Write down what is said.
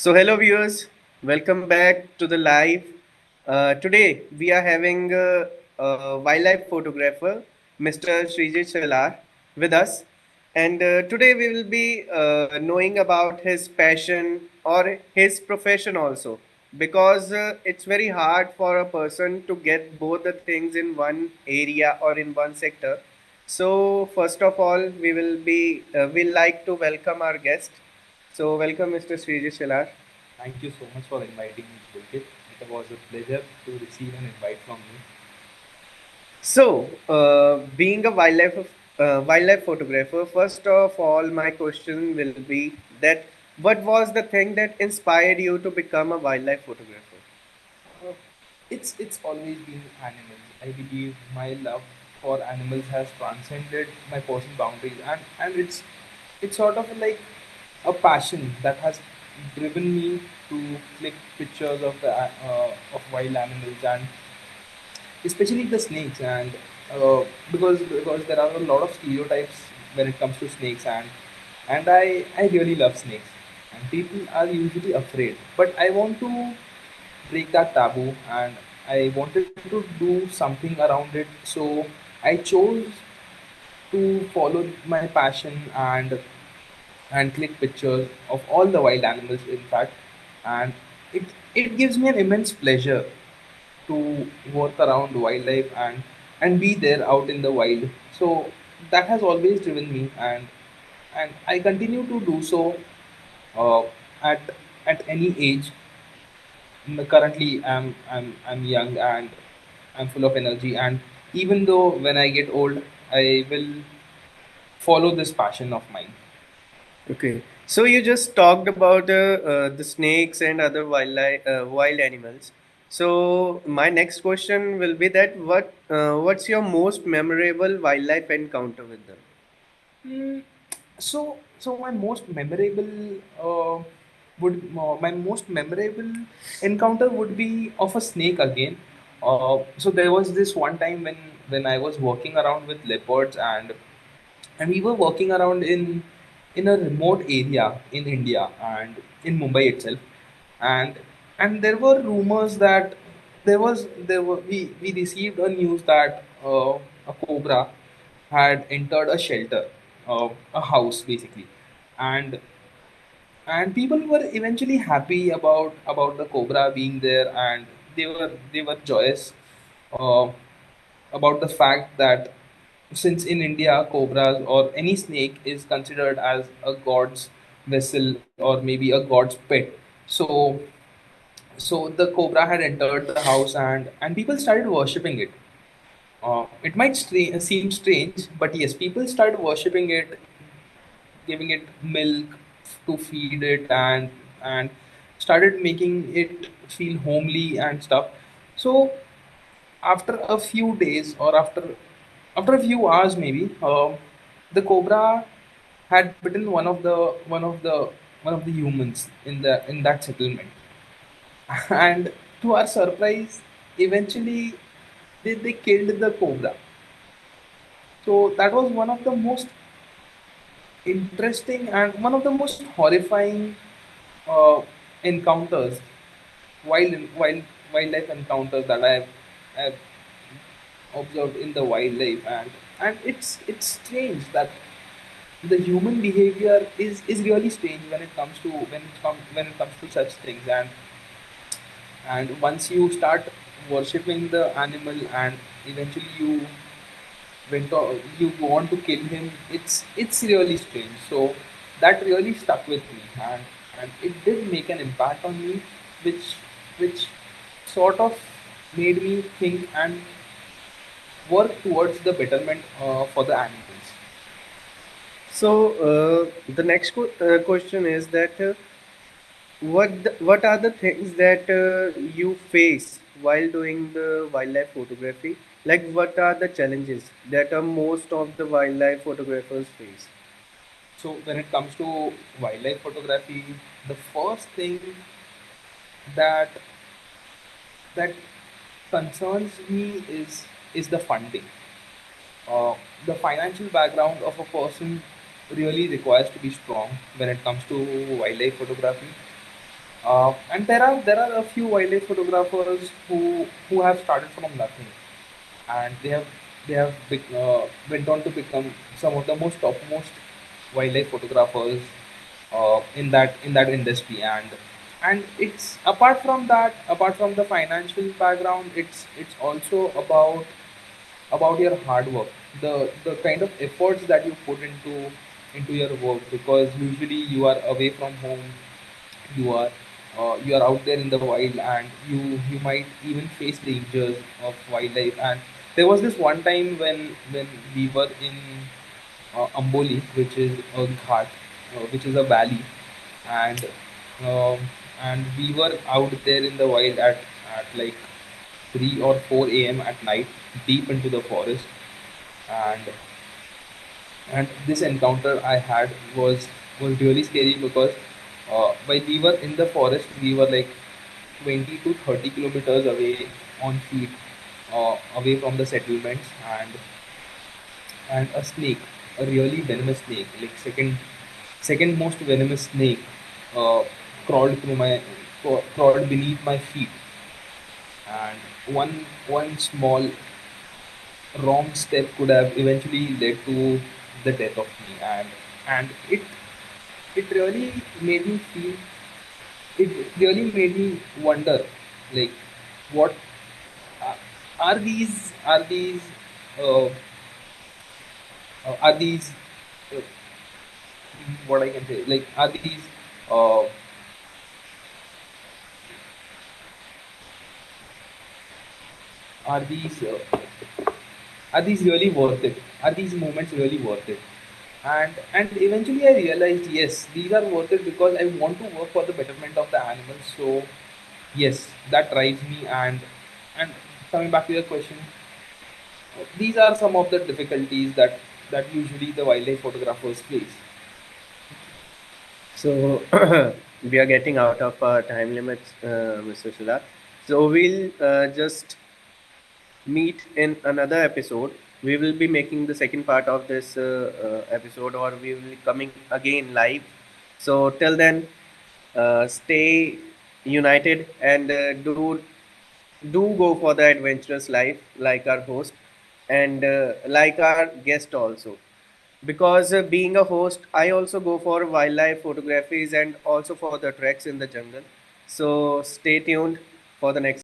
So, hello viewers, welcome back to the live. Today we are having a wildlife photographer, Mr. Shreejit Shelar, with us, and today we will be knowing about his passion or his profession also, because it's very hard for a person to get both the things in one area or in one sector. So, first of all, we'll like to welcome our guest. So, welcome, Mr. Shreejit Shelar. Thank you so much for inviting me, Pulkit. It was a pleasure to receive an invite from you. So, being a wildlife photographer, first of all, my question will be that what was the thing that inspired you to become a wildlife photographer? Uh, it's always been animals. I believe my love for animals has transcended my personal boundaries, and it's sort of like a passion that has driven me to click pictures of of wild animals and especially the snakes and because there are a lot of stereotypes when it comes to snakes and I really love snakes and people are usually afraid but I want to break that taboo and I wanted to do something around it so I chose to follow my passion and click pictures of all the wild animals in fact and it gives me an immense pleasure to work around wildlife and be there out in the wild so that has always driven me and I continue to do so uh, at at any age. Currently I'm young and I'm full of energy and even though when I get old I will follow this passion of mine. Okay, so you just talked about the snakes and other wild animals. So my next question will be that what's your most memorable wildlife encounter with them? Mm, so my most memorable my most memorable encounter would be of a snake again. So there was this one time when I was walking around with leopards and we were walking around in a remote area in India and in Mumbai itself, and and there were rumors that there were we received a news that a cobra had entered a shelter, a house basically, and and people were eventually happy about the cobra being there and they were joyous uh, about the fact that since in India cobras or any snake is considered as a god's vessel or maybe a god's pet, so so the cobra had entered the house and people started worshipping it. It might seem strange, but yes, people started worshipping it, giving it milk to feed it, and started making it feel homely and stuff. So after a few days or after a few hours maybe, the cobra had bitten one of the humans in that settlement, and to our surprise, eventually they killed the cobra. So that was one of the most interesting and one of the most horrifying uh, encounters, wildlife encounters that I've observed in the wildlife, and it's strange that the human behavior is really strange when it comes to when it comes to such things and once you start worshipping the animal and eventually you want to kill him, it's really strange. So that really stuck with me, and it did make an impact on me, which which sort of made me think and work towards the betterment for the animals. So the next question is that what are the things that you face while doing the wildlife photography? Like, what are the challenges that most of the wildlife photographers face? So when it comes to wildlife photography, the first thing that that concerns me is the funding. The financial background of a person really requires to be strong when it comes to wildlife photography. And there are a few wildlife photographers who have started from nothing, and they have went on to become some of the most topmost wildlife photographers in that industry. And it's apart from the financial background, it's also about your hard work, the kind of efforts that you put into your work, because usually you are away from home, you are you are out there in the wild, and you might even face dangers of wildlife. And there was this one time when we were in Amboli, which is a ghat, which is a valley, and um, and we were out there in the wild at like 3 or 4 a.m. at night, deep into the forest. And and this encounter I had was really scary, because while we were in the forest, we were like 20 to 30 kilometers away on feet, away from the settlements. And a snake, a really venomous snake, like second most venomous snake, uh, crawled beneath my feet. And one small wrong step could have eventually led to the death of me. And it really made me feel, it really made me wonder, like, what uh, uh, are these uh, what I can say, like, uh, are these are these really worth it? Are these moments really worth it? And eventually I realized, yes, these are worth it, because I want to work for the betterment of the animals. So yes, that drives me. And coming back to your question, these are some of the difficulties that usually the wildlife photographers face. So we are getting out of our time limits, Mr. Shila. So we'll just meet in another episode. We will be making the second part of this episode, or we will be coming again live. So till then, stay united and do go for the adventurous life like our host and like our guest also. Because being a host, I also go for wildlife photographies and also for the treks in the jungle. So stay tuned for the next